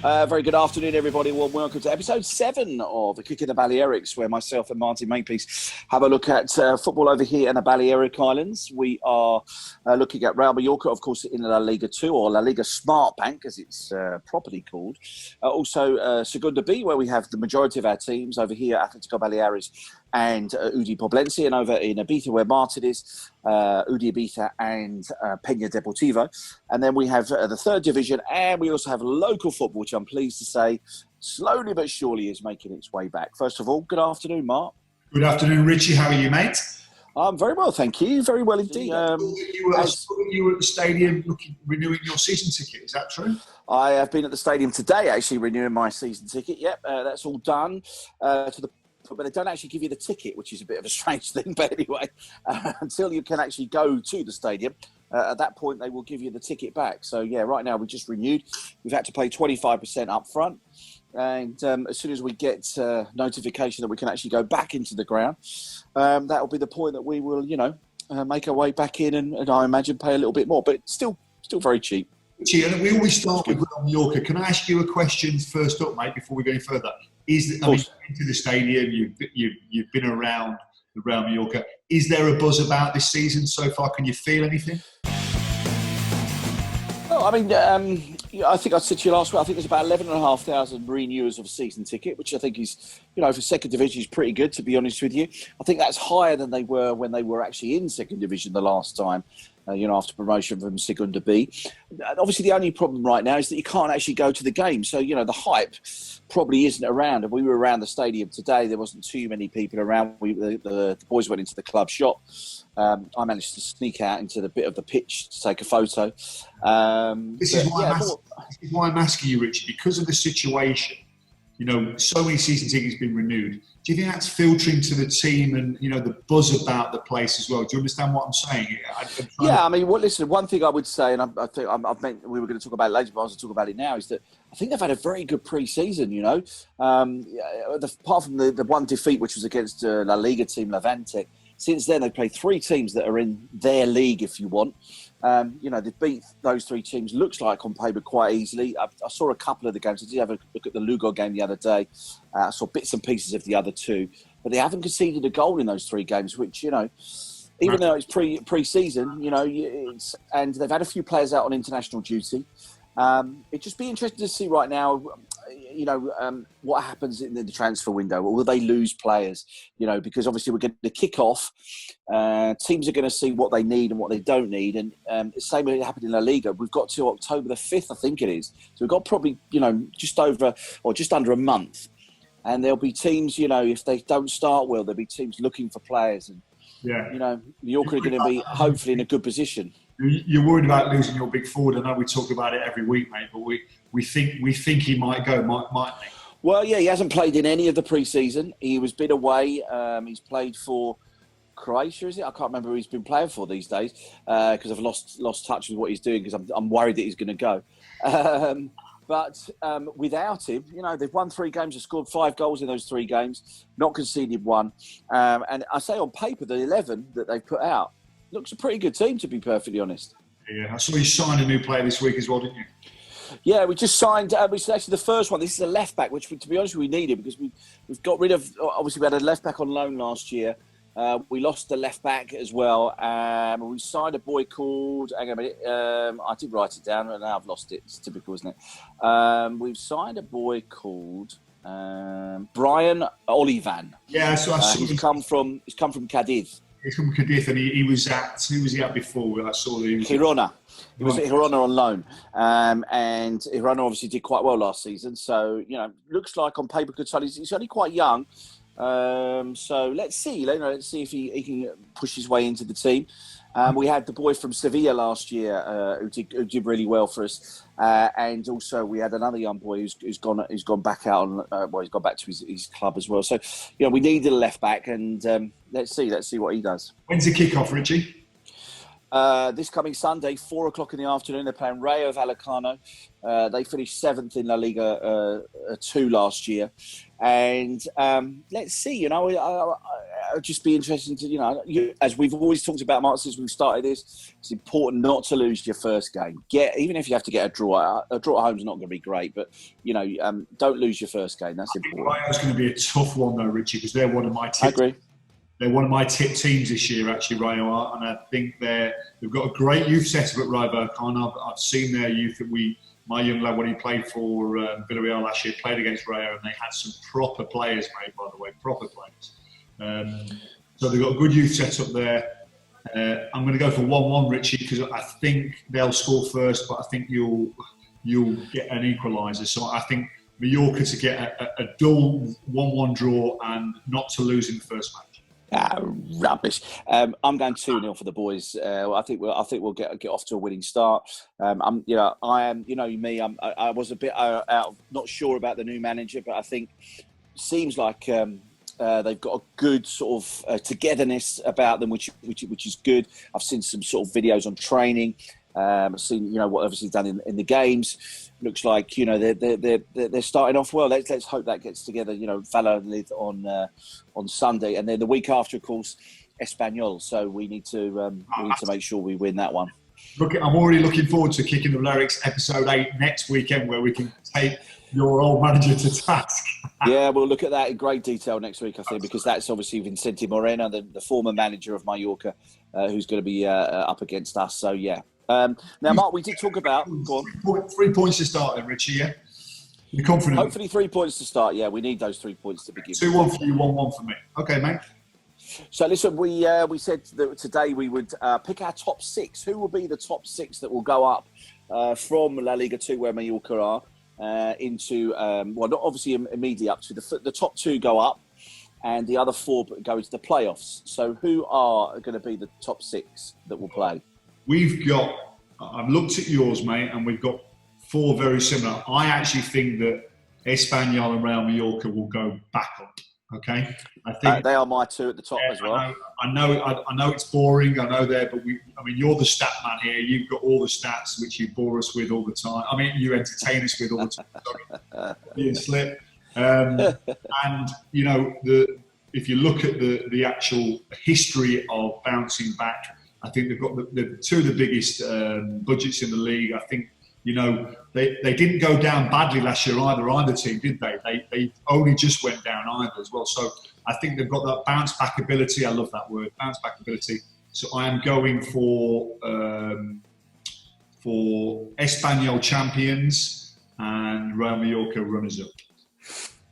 Very good afternoon, everybody. Well, welcome to episode 7 of the Kick in the Balearics, where myself and Martin Makepeace have a look at football over here in the Balearic Islands. We are looking at Real Mallorca, of course, in La Liga 2, or La Liga Smart Bank, as it's properly called. Also, Segunda B, where we have the majority of our teams over here, Atletico Baleares and UD Poblense, and over in Ibiza, where Martin is, UD Ibiza and Penya Deportivo. And then we have the third division, and we also have local football, which I'm pleased to say slowly but surely is making its way back. First of all, good afternoon, Mark. Good afternoon, Richie. How are you, mate? I'm very well, thank you. Very well indeed. You were at the stadium renewing your season ticket, is that true? I have been at the stadium today, actually, renewing my season ticket. Yep, that's all done. But they don't actually give you the ticket, which is a bit of a strange thing. But anyway, until you can actually go to the stadium, at that point, they will give you the ticket back. So, yeah, right now we just renewed. We've had to pay 25% up front. And as soon as we get notification that we can actually go back into the ground, that will be the point that we will, make our way back in and I imagine pay a little bit more. But it's still very cheap. Richie, and we always start with Real Mallorca. Can I ask you a question first up, mate, before we go any further? You've been to the stadium, you've been around the Real Mallorca. Is there a buzz about this season so far? Can you feel anything? Well, I mean, I think I said to you last week, I think there's about 11,500 renewers of a season ticket, which I think is, for second division is pretty good, to be honest with you. I think that's higher than they were when they were actually in second division the last time. After promotion from Segunda B. Obviously, the only problem right now is that you can't actually go to the game. So, the hype probably isn't around. And we were around the stadium today. There wasn't too many people around. The boys went into the club shop. I managed to sneak out into the bit of the pitch to take a photo. This is why I'm asking you, Richie, because of the situation. So many season tickets been renewed. Do you think that's filtering to the team and, the buzz about the place as well? Do you understand what I'm saying? Listen, one thing I would say, and I think I've meant we were going to talk about it later, but I was going to talk about it now, is that I think they've had a very good pre-season, apart from the one defeat, which was against La Liga team, Levante. Since then, they've played 3 teams that are in their league, if you want. They've beat those 3 teams, looks like on paper, quite easily. I saw a couple of the games. I did have a look at the Lugo game the other day. I saw bits and pieces of the other 2. But they haven't conceded a goal in those 3 games, which, even though it's pre-season, and they've had a few players out on international duty. It'd just be interesting to see right now, what happens in the transfer window. Will they lose players? Because obviously we're going to kick off. Teams are going to see what they need and what they don't need. And the same way it happened in La Liga. We've got to October the 5th, I think it is. So we've got probably, just over or just under a month. And there'll be teams, if they don't start well, there'll be teams looking for players. And, Mallorca are going to be hopefully in a good position. You're worried about losing your big forward. I know we talk about it every week, mate, but we think he might go, mightn't he? Well, yeah, he hasn't played in any of the pre-season. He was been away. He's played for Croatia, is it? I can't remember who he's been playing for these days because I've lost touch with what he's doing because I'm worried that he's going to go. But without him, they've won 3 games, they've scored 5 goals in those 3 games, not conceded 1. And I say on paper, the 11 that they've put out looks a pretty good team, to be perfectly honest. Yeah, I saw you sign a new player this week as well, didn't you? Yeah, we just signed, which is actually the first one. This is a left-back, which, to be honest, we needed because we've got rid of, obviously, we had a left-back on loan last year. We lost the left-back as well. We signed a boy called, hang on a minute, I did write it down, and now I've lost it. It's typical, isn't it? We've signed a boy called Brian Olivan. Yeah, so I saw he's come from Cadiz. He's from Cadiz, and he was at, who was he at before? I saw that he was Girona. He was at Girona on loan. And Girona obviously did quite well last season. So, looks like on paper good. He's only quite young. So let's see. Let's see if he can push his way into the team. We had the boy from Sevilla last year who did really well for us, and also we had another young boy who's gone back out on. He's gone back to his club as well. So we needed a left back, and let's see what he does. When's the kickoff, Richie? This coming Sunday, 4:00 in the afternoon, they're playing Rayo Vallecano. They finished 7th in La Liga 2 last year. And let's see, I'd just be interested to, as we've always talked about, Mark, since we've started this, it's important not to lose your first game. Even if you have to get a draw at home is not going to be great, but, don't lose your first game. That's important. Rayo's going to be a tough one, though, Richie, because they're one of my tips. I agree. They're one of my tip teams this year, actually, Rayo are, and I think they've got a great youth setup at Rayo Vallecano. I've seen their youth my young lad, when he played for Villarreal last year, played against Rayo, and they had some proper players, mate, by the way, proper players. So they've got a good youth setup there. I'm going to go for 1-1, Richie, because I think they'll score first, but I think you'll get an equaliser. So I think Mallorca to get a dull 1-1 draw and not to lose in the first match. Rubbish. I'm going 2-0 for the boys. I think we'll get off to a winning start. I am, me. I was a bit not sure about the new manager, but I think seems like they've got a good sort of togetherness about them, which is good. I've seen some sort of videos on training. I've seen what obviously done in the games. Looks like they're starting off well. Let's hope that gets together. Valladolid on Sunday, and then the week after, of course, Espanyol. So we need to make sure we win that one. I'm already looking forward to kicking the Balearics episode 8 next weekend, where we can take your old manager to task. Yeah, we'll look at that in great detail next week, I think, because that's obviously Vicente Moreno, the former manager of Mallorca, who's going to be up against us. So yeah. Now, Mark, we did talk about... Go on. 3 points to start then, Richie, yeah? You're confident? Hopefully 3 points to start, yeah. We need those 3 points to begin. 2-1 for you, 1-1 for me. Okay, mate. So, listen, we said that today we would pick our top 6. Who will be the top 6 that will go up from La Liga 2, where Mallorca are, into... not obviously immediately up to the top 2 go up, and the other 4 go into the playoffs. So who are going to be the top 6 that will play? I've looked at yours, mate, and we've got 4 very similar. I actually think that Espanyol and Real Mallorca will go back up. Okay, I think they are my 2 at the top as well. I know it's boring. I know that, but you're the stat man here. You've got all the stats which you bore us with all the time. I mean, you entertain us with all the time. Sorry, you slip. And if you look at the actual history of bouncing back, I think they've got the 2 of the biggest budgets in the league. I think, they didn't go down badly last year either team, did they? They only just went down either as well. So I think they've got that bounce back ability. I love that word, bounce back ability. So I am going for Espanyol champions and Real Mallorca runners up.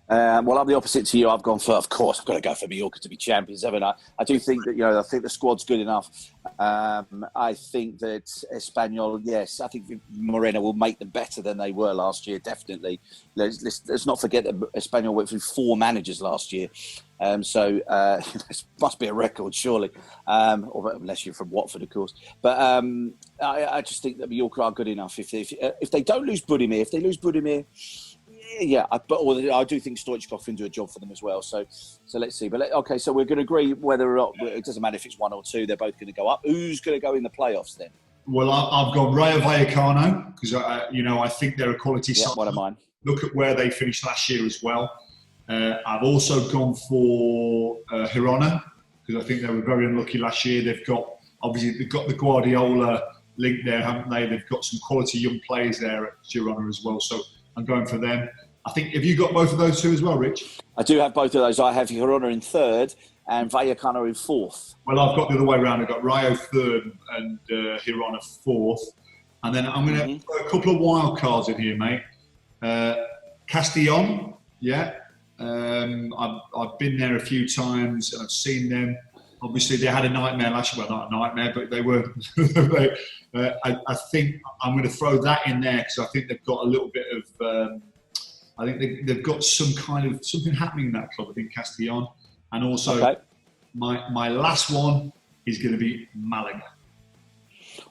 Well, I'm the opposite to you. I've gone for, of course, I've got to go for Mallorca to be champions, haven't I? I do think that, I think the squad's good enough. I think that Espanyol, yes, I think Moreno will make them better than they were last year, definitely. Let's not forget that Espanyol went through 4 managers last year. So this must be a record, surely, unless you're from Watford, of course. But I just think that Mallorca are good enough. If they don't lose Budimir, yeah, but I do think Stoichkov can do a job for them as well. So let's see. But okay, so we're going to agree whether or not, it doesn't matter if it's 1 or 2, they're both going to go up. Who's going to go in the playoffs then? Well, I've gone Rayo Vallecano because I think they're a quality side. One of mine. Look at where they finished last year as well. I've also gone for Girona because I think they were very unlucky last year. They've got the Guardiola link there, haven't they? They've got some quality young players there at Girona as well. So I'm going for them. I think, have you got both of those 2 as well, Rich? I do have both of those. I have Girona in 3rd and Vallecano in 4th. Well, I've got the other way around. I've got Rayo 3rd and Girona 4th. And then I'm going to put a couple of wild cards in here, mate. Castellón, yeah. I've been there a few times and I've seen them. Obviously, they had a nightmare last year. Well, not a nightmare, but they were... I think I'm going to throw that in there because I think they've got a little bit of... I think they've got some kind of something happening in that club, I think, Castellón. And also, my last one is going to be Malaga.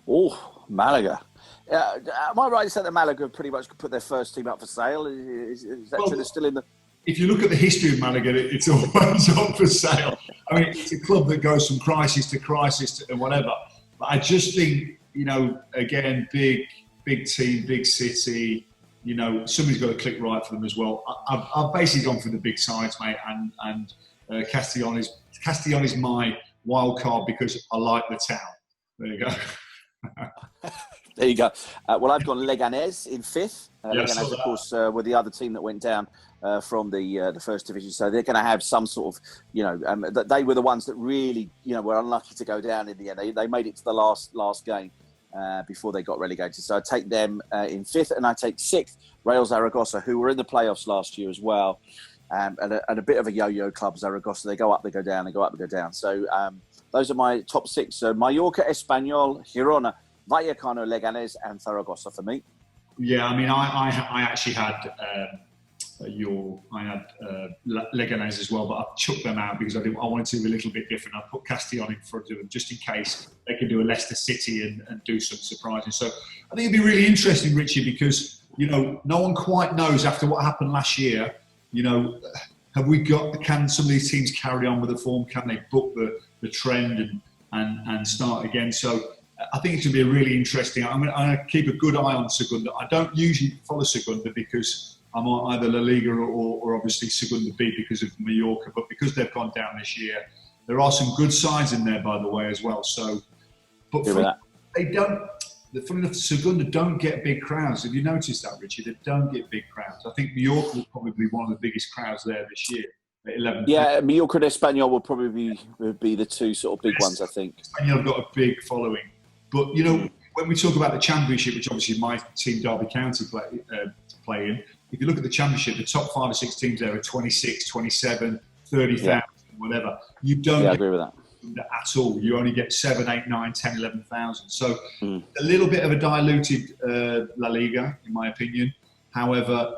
Oh, Malaga. Am I right in saying that Malaga pretty much put their first team up for sale? Is that true? They're still in the... If you look at the history of Malaga, it's always up for sale. I mean, it's a club that goes from crisis to crisis and whatever. But I just think, again, big team, big city. Somebody's got to click right for them as well. I've basically gone for the big sides, mate, and Castellón is my wild card because I like the town. There you go. There you go. Well, I've gone Leganés in fifth. Leganés, of course, were the other team that went down from the first division. So they're going to have some sort of, they were the ones that really, were unlucky to go down in the end. They made it to the last game before they got relegated. So I take them in fifth, and I take sixth, Real Zaragoza, who were in the playoffs last year as well. And a bit of a yo-yo club, Zaragoza. They go up, they go down, they go up, they go down. So those are my top six. So Mallorca, Espanyol, Girona, Vallecano, Leganés, and Zaragoza for me. Yeah, I mean, I actually had Leganés as well, but I chucked them out because I wanted to do a little bit different. I put Castellón in front of them just in case they could do a Leicester City and do some surprising. So I think it'd be really interesting, Richie, because no one quite knows after what happened last year. Can some of these teams carry on with the form? Can they book the trend and start again? So I think it's going to be a really interesting. I'm going to keep a good eye on Segunda. I don't usually follow Segunda because I'm on either La Liga or obviously Segunda B because of Mallorca. But because they've gone down this year, there are some good sides in there, by the way, as well. So, but they don't. Funny enough, Segunda don't get big crowds. Have you noticed that, Richie? They don't get big crowds. I think Mallorca will probably be one of the biggest crowds there this year. At 11. Yeah, Mallorca and Espanyol will probably be the two sort of big ones, I think. Espanyol have got a big following. But, when we talk about the Championship, which obviously my team, Derby County, play in, if you look at the Championship, the top 5 or 6 teams there are 26, 27, 30,000, whatever. You don't I agree with that. At all. You only get 7, 8, 9, 10, 11,000. So a little bit of a diluted La Liga, in my opinion. However,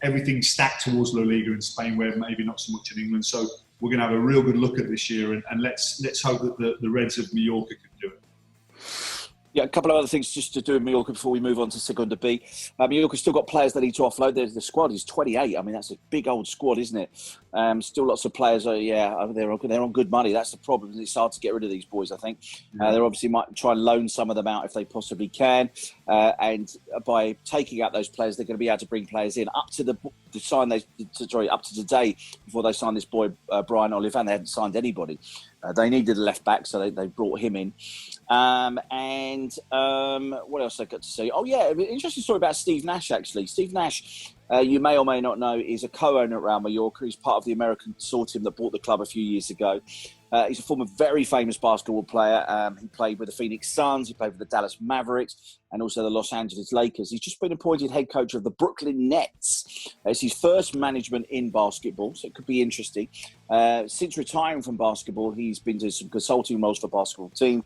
everything's stacked towards La Liga in Spain, where maybe not so much in England. So we're going to have a real good look at this year, and let's hope that the Reds of Mallorca can do it. Yeah, a couple of other things just to do with Mallorca before we move on to Segunda B. Mallorca's still got players they need to offload. The squad is 28. I mean, that's a big old squad, isn't it? Still lots of players. They're on good money. That's the problem. It's hard to get rid of these boys, I think. They obviously might try and loan some of them out if they possibly can. And by taking out those players, they're going to be able to bring players in up to up to today before they signed this boy, Brian Olivan. They hadn't signed anybody. They needed a left back, so they brought him in. What else I got to say? Oh, yeah, interesting story about Steve Nash, actually. Steve Nash, you may or may not know, is a co-owner at Real Mallorca. He's part of the American consortium that bought the club a few years ago. He's a former very famous basketball player. He played with the Phoenix Suns. He played with the Dallas Mavericks and also the Los Angeles Lakers. He's just been appointed head coach of the Brooklyn Nets. It's his first management in basketball, so it could be interesting. Since retiring from basketball, he's been doing some consulting roles for basketball team.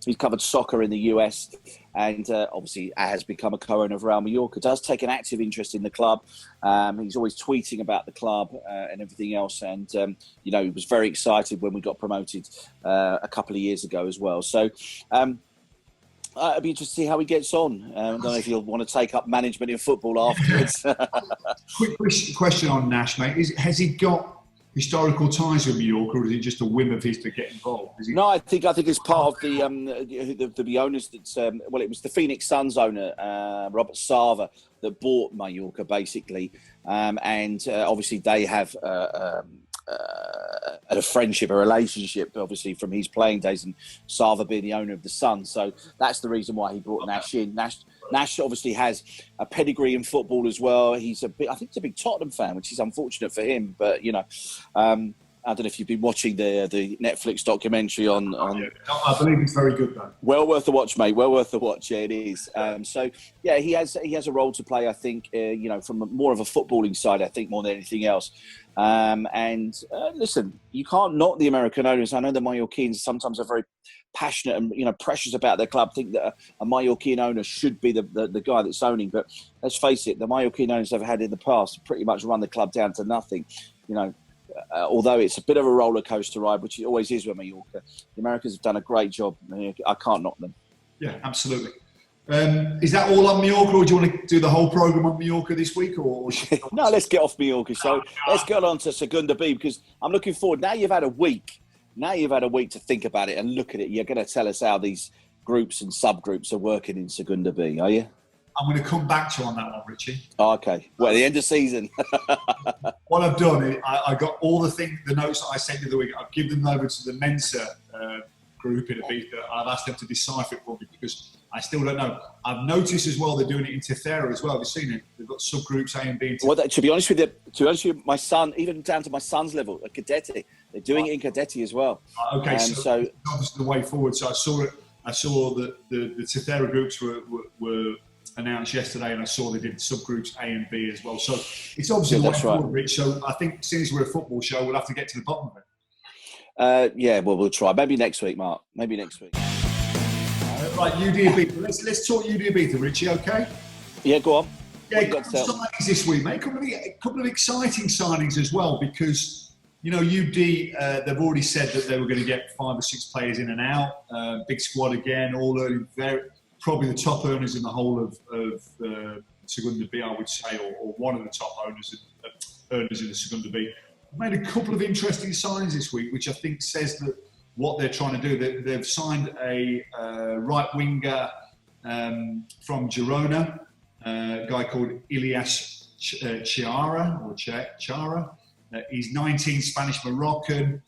He's covered soccer in the US and obviously has become a co-owner of Real Mallorca. Does take an active interest in the club. He's always tweeting about the club and everything else. And, he was very excited when we got promoted a couple of years ago as well. So it'll be interesting to see how he gets on. I don't know if he'll want to take up management in football afterwards. Quick question on Nash, mate. Has he got historical ties with Mallorca, or is it just a whim of his to get involved? No, I think it's part of the owners. That's it was the Phoenix Suns owner, Robert Sava, that bought Mallorca basically, and obviously they have a friendship, a relationship, obviously from his playing days, and Sava being the owner of the Suns. So that's the reason why he brought Nash in. Nash obviously has a pedigree in football as well. I think he's a big Tottenham fan, which is unfortunate for him. But I don't know if you've been watching the Netflix documentary on. I believe it's very good, though. Well worth the watch, mate. Well worth the watch. Yeah, it is. So yeah, he has a role to play. I think from more of a footballing side. I think more than anything else. Listen, you can't knock the American owners. I know the Mallorquins sometimes are very passionate and precious about their club. Think that a Mallorquin owner should be the guy that's owning. But let's face it, the Mallorquin owners they've had in the past pretty much run the club down to nothing. Although it's a bit of a roller coaster ride, which it always is with Mallorca, the Americans have done a great job. I can't knock them. Yeah, absolutely. Is that all on Mallorca, or do you want to do the whole programme on Mallorca this week? Or No, let's get off Mallorca. So let's get on to Segunda B, because I'm looking forward. Now you've had a week to think about it and look at it. You're going to tell us how these groups and subgroups are working in Segunda B, are you? I'm going to come back to you on that one, Richie. Oh, okay. Well, at the end of season. What I've done is I got all the notes that I sent you the week. I've given them over to the Mensa group in Ibiza. I've asked them to decipher it for me because I still don't know. I've noticed as well they're doing it in Tercera as well. Have you seen it? They've got subgroups A and B. Well, to be honest with you, my son, even down to my son's level, at Cadete, they're doing it in Cadete as well. Okay, so obviously the way forward. So I saw that the Tercera groups were announced yesterday, and I saw they did subgroups A and B as well. So it's obviously the way forward, Rich. So I think since we're a football show, we'll have to get to the bottom of it. Yeah, well, we'll try. Maybe next week, Mark. Maybe next week. Right, UD Ibiza. Let's talk UD Ibiza, Richie, okay? Yeah, go on. Yeah, a couple of signings this week, mate. A couple of exciting signings as well because, UD, they've already said that they were going to get 5 or 6 players in and out. Big squad again, all earning probably the top earners in the whole of Segunda B, I would say, or one of the top earners in the Segunda B. Made a couple of interesting signings this week, which I think says that what they're trying to do. They've signed a right winger from Girona, a guy called Ilias Chara. He's 19, Spanish Moroccan.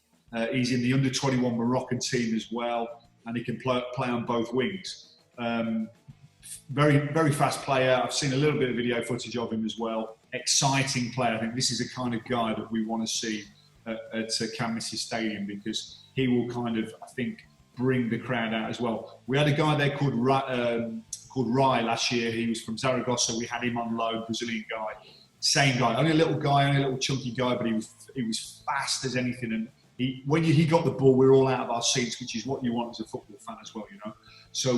He's in the under-21 Moroccan team as well, and he can play on both wings. Very, very fast player. I've seen a little bit of video footage of him as well. Exciting player. I think this is the kind of guy that we want to see at Camp Stadium because he will kind of, I think, bring the crowd out as well. We had a guy there called Rai last year. He was from Zaragoza. We had him on loan, Brazilian guy. Same guy, only a little guy, only a little chunky guy, but he was fast as anything. And when he got the ball, we were all out of our seats, which is what you want as a football fan as well, So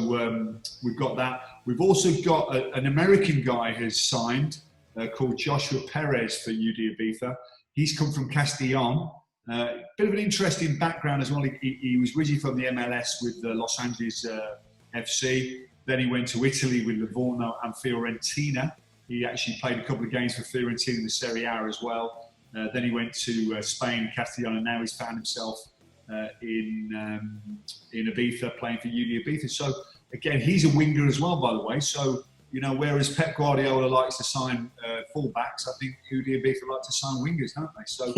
we've got that. We've also got an American guy who's signed called Joshua Perez for UD Ibiza. He's come from Castellón. Bit of an interesting background as well. He was originally from the MLS with Los Angeles FC. Then he went to Italy with Livorno and Fiorentina. He actually played a couple of games for Fiorentina in the Serie A as well. Then he went to Spain, Castellón, and now he's found himself in Ibiza playing for UD Ibiza. So again, he's a winger as well, by the way. So whereas Pep Guardiola likes to sign fullbacks, I think UD Ibiza like to sign wingers, don't they? So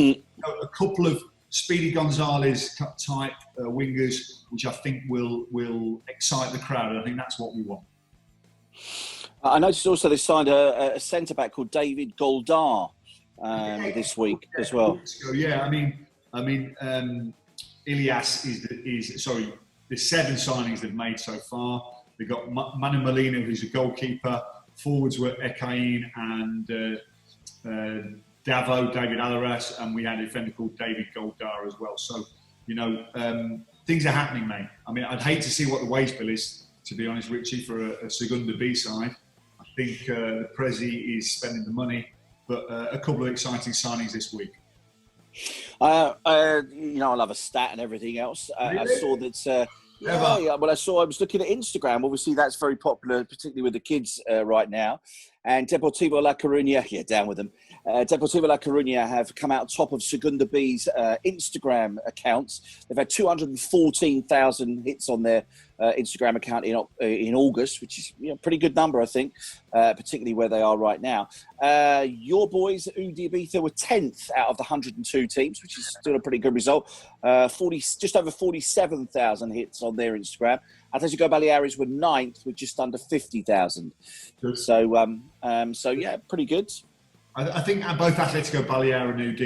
a couple of Speedy Gonzalez type wingers, which I think will excite the crowd. And I think that's what we want. I noticed also they signed a centre back called David Goldar this week as well. Yeah, I mean, Ilias is the 7 signings they've made so far. They've got Manu Molina, who's a goalkeeper. Forwards were Ekain and David Alaras, and we had a defender called David Goldar as well. So, things are happening, mate. I mean, I'd hate to see what the wage bill is, to be honest, Richie, for a Segunda B side. I think the Prezi is spending the money, but a couple of exciting signings this week. I love a stat and everything else. Really? I saw that. I was looking at Instagram. Obviously, that's very popular, particularly with the kids right now. And Deportivo La Coruña, down with them. Deportivo La Coruña have come out top of Segunda B's Instagram accounts. They've had 214,000 hits on their Instagram account in August, which is a pretty good number, I think, particularly where they are right now. Your boys, UD Ibiza, were 10th out of the 102 teams, which is still a pretty good result. Just over 47,000 hits on their Instagram. Atletico Balearics were 9th with just under 50,000. So pretty good. I think both Atletico Balearics and UD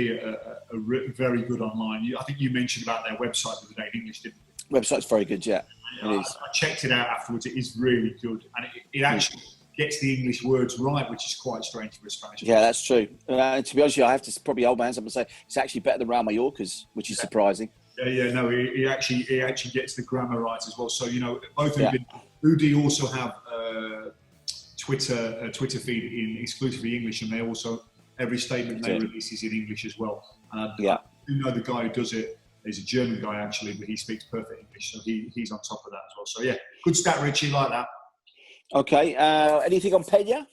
are very good online. I think you mentioned about their website the other day in English, didn't you? Website's very good, yeah. It is. I checked it out afterwards. It is really good. And it actually gets the English words right, which is quite strange for a Spanish. Yeah, that's true. To be honest with you, I have to probably hold my hands up and say it's actually better than Real Mallorca's, which is surprising. No, he actually gets the grammar right as well. So, both of them. UD also have Twitter feed in exclusively English, and they also, every statement they release is in English as well. And I do know the guy who does it is a German guy actually, but he speaks perfect English, so he's on top of that as well. So good stat, Richie, like that. Okay, anything on Penya?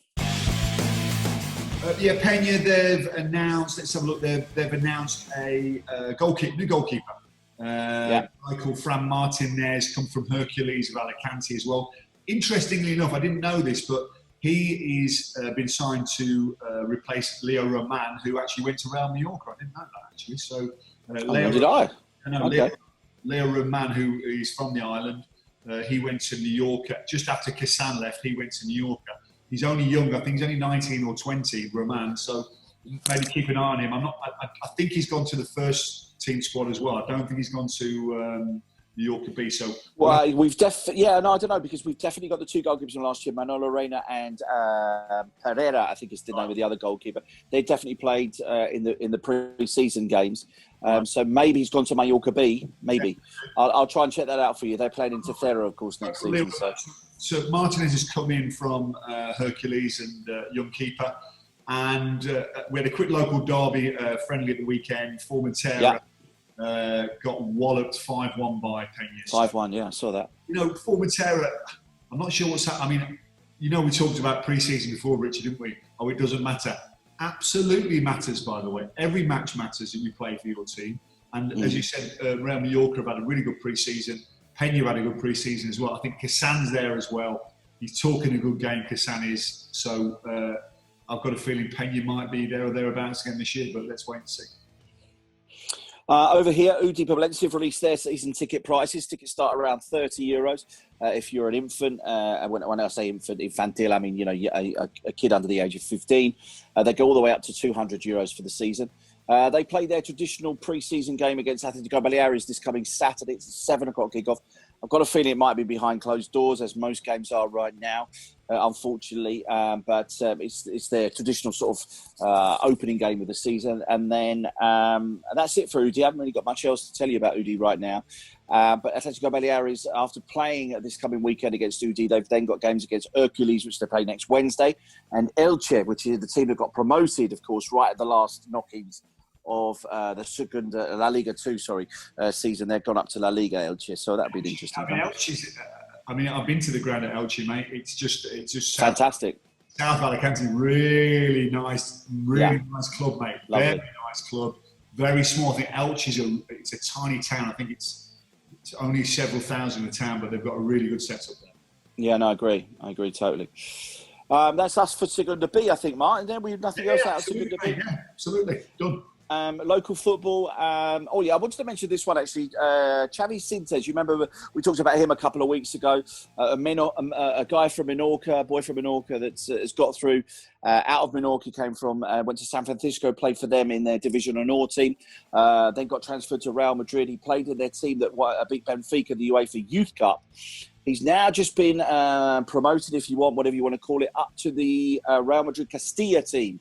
Penya, they've announced. Let's have a look. They've announced a new goalkeeper. A guy called Fran Martinez, come from Hercules of Alicante as well. Interestingly enough, I didn't know this, but he is been signed to replace Leo Roman, who actually went to Real Mallorca. I didn't know that, actually. So, Leo Roman, who is from the island, he went to Mallorca. Just after Cassan left, he went to Mallorca. He's only young. I think he's only 19 or 20, Roman. So maybe keep an eye on him. I think he's gone to the first team squad as well. I don't think he's gone to Mallorca B. So we've definitely, I don't know, because we've definitely got the two goalkeepers from last year, Manolo Reina and Pereira, I think is the name of the other goalkeeper. They definitely played in the pre-season games. So maybe he's gone to Mallorca B. Maybe I'll try and check that out for you. They're playing in Tercero, of course, next season. So Martinez has come in from Hercules and young keeper, and we had a quick local derby friendly at the weekend. Formentera got walloped 5-1 by Penya. 5-1, I saw that. Formentera, I'm not sure what's happening. I mean, we talked about pre-season before, Richie, didn't we? Oh, it doesn't matter. Absolutely matters, by the way. Every match matters that you play for your team. And as you said, Real Mallorca have had a really good pre-season. Penya had a good pre-season as well. I think Cassan's there as well. He's talking a good game, Cassan is. So I've got a feeling Penya might be there or thereabouts again this year, but let's wait and see. Over here, UD Ibiza have released their season ticket prices. Tickets start around €30 if you're an infant. When I say infant, infantil, I mean a kid under the age of 15. They go all the way up to €200 for the season. They play their traditional pre-season game against Atletico Balearics this coming Saturday. It's a 7 o'clock kickoff. I've got a feeling it might be behind closed doors, as most games are right now, unfortunately. But it's their traditional sort of opening game of the season. And then that's it for UD. I haven't really got much else to tell you about UD right now. But Atletico Balearics, after playing this coming weekend against UD, they've then got games against Hercules, which they play next Wednesday, and Elche, which is the team that got promoted, of course, right at the last knock-ins of the second La Liga 2, season. They've gone up to La Liga, Elche, so that'd be interesting. I've been to the ground at Elche, mate. It's just fantastic. South Alicante, really nice club, mate. Lovely. Very nice club. Very small. I think Elche it's a tiny town. I think it's only several thousand a town, but they've got a really good setup there. Yeah, no, I agree totally. That's us for Segunda B, I think, Martin. Then we have nothing else out of Segunda B. Yeah, absolutely. Done. Local football. I wanted to mention this one actually. Xavi Sintes, you remember we talked about him a couple of weeks ago. A guy from Menorca, a boy from Menorca that has got through out of Menorca, came from, went to San Francisco, played for them in their Division Honor team. Then got transferred to Real Madrid. He played in their team that beat Benfica, the UEFA Youth Cup. He's now just been promoted, if you want, whatever you want to call it, up to the Real Madrid Castilla team.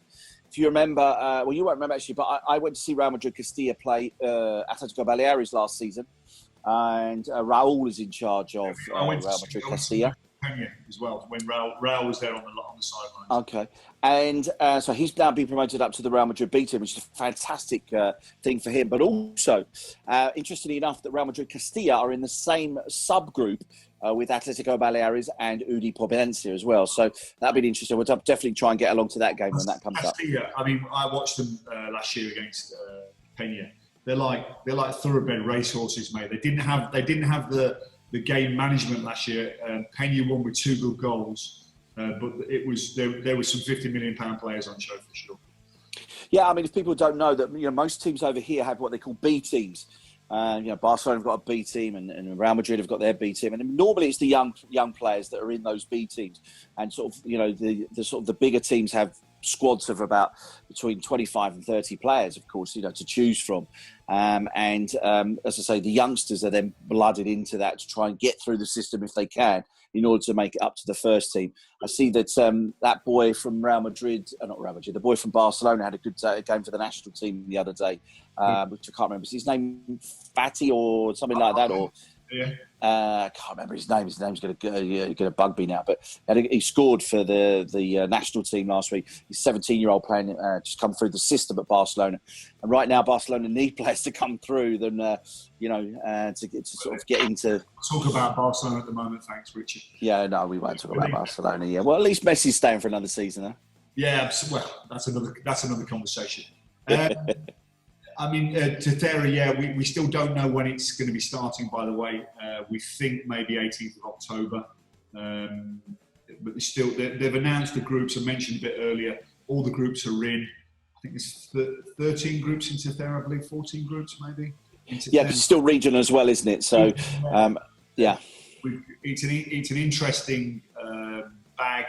If you remember, you won't remember actually, but I went to see Real Madrid Castilla play Atletico Balearics last season, and Raul is in charge of Real Madrid Castilla. Penya as well, when Raul was there on the sidelines. Okay, and so he's now been promoted up to the Real Madrid B team, which is a fantastic thing for him. But also, interestingly enough, that Real Madrid Castilla are in the same subgroup with Atletico Balearics and UD Ibiza as well. So that'd be interesting. We'll definitely try and get along to that game when that comes up. I mean, I watched them last year against Penya. They're like thoroughbred racehorses, mate. They didn't have the game management last year. Penya won with 2 good goals, but there were some £50 million players on show for sure. Yeah, I mean, if people don't know that, most teams over here have what they call B teams. Barcelona have got a B team, and Real Madrid have got their B team, and normally it's the young players that are in those B teams, and sort of the bigger teams have squads of about between 25 and 30 players, of course, to choose from, and as I say, the youngsters are then blooded into that to try and get through the system if they can, in order to make it up to the first team. I see that that boy from Real Madrid, not Real Madrid, the boy from Barcelona had a good game for the national team the other day, which I can't remember. Is his name Fatty or something like that? Or yeah. I can't remember his name. His name's going to bug me now. But he scored for the national team last week. He's 17-year-old playing, just come through the system at Barcelona. And right now, Barcelona need players to come through than to sort of get into. Talk about Barcelona at the moment, thanks, Richie. Yeah, no, we won't talk about Barcelona. Yeah, well, at least Messi's staying for another season, huh? Yeah, well, that's another conversation. I mean, Tethera, yeah, we still don't know when it's going to be starting, by the way. We think maybe 18th of October. But still, they've announced the groups. I mentioned a bit earlier, all the groups are in. I think there's 13 groups in Tethera, I believe, 14 groups maybe. Yeah, it's still regional as well, isn't it? So, yeah. It's an interesting bag.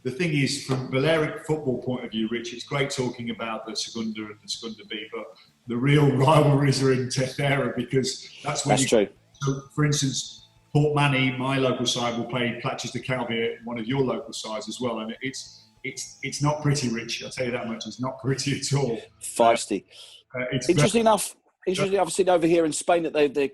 The thing is, from Balearic football point of view, Rich, it's great talking about the Segunda and the Segunda B, but the real rivalries are in Tethera because that's where true. So, for instance, Port Manny, my local side, will play Platges de Calvi, one of your local sides as well, and it's not pretty, Rich. I'll tell you that much. It's not pretty at all. Feisty. Interesting enough, I've seen over here in Spain that they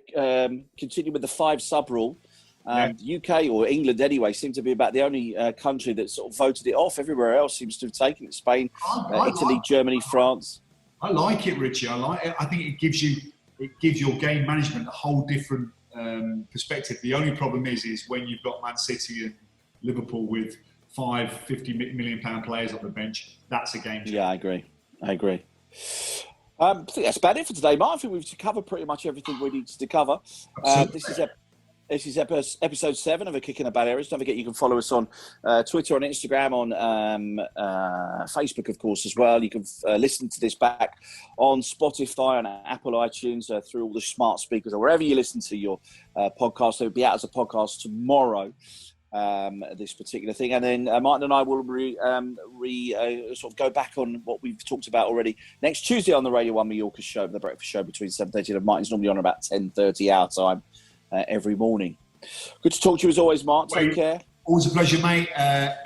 continue with the 5 sub rule. The UK, or England anyway, seem to be about the only country that sort of voted it off. Everywhere else seems to have taken it. Spain, Italy, Germany, France. I like it, Richie. I like it. I think it gives your game management a whole different perspective. The only problem is when you've got Man City and Liverpool with 50 million pound players on the bench. That's a game changer. Yeah, I agree. I think that's about it for today, Mark. I think we've covered pretty much everything we needed to cover. This is episode 7 of A Kick in the Balearics. Don't forget you can follow us on Twitter, on Instagram, on Facebook, of course, as well. You can listen to this back on Spotify and Apple iTunes through all the smart speakers or wherever you listen to your podcast. It'll be out as a podcast tomorrow, this particular thing. And then Martin and I will sort of go back on what we've talked about already next Tuesday on the Radio 1 Mallorca show, the breakfast show between 7:30 and Martin's normally on about 10:30 our time. Every morning. Good to talk to you as always, Mark. Take care. Always a pleasure, mate.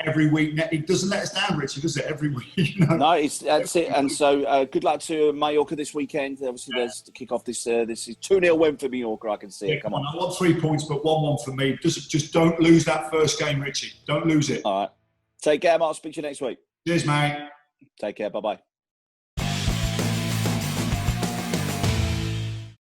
Every week. It doesn't let us down, Richie, does it? Every week. You know? No, that's it. And so good luck to Mallorca this weekend. Obviously, there's to kick off this. This is 2-0 win for Mallorca. I can see it. Come on. I want 3 points, but 1-1 for me. Just don't lose that first game, Richie. Don't lose it. All right. Take care, Mark. Speak to you next week. Cheers, mate. Take care. Bye-bye.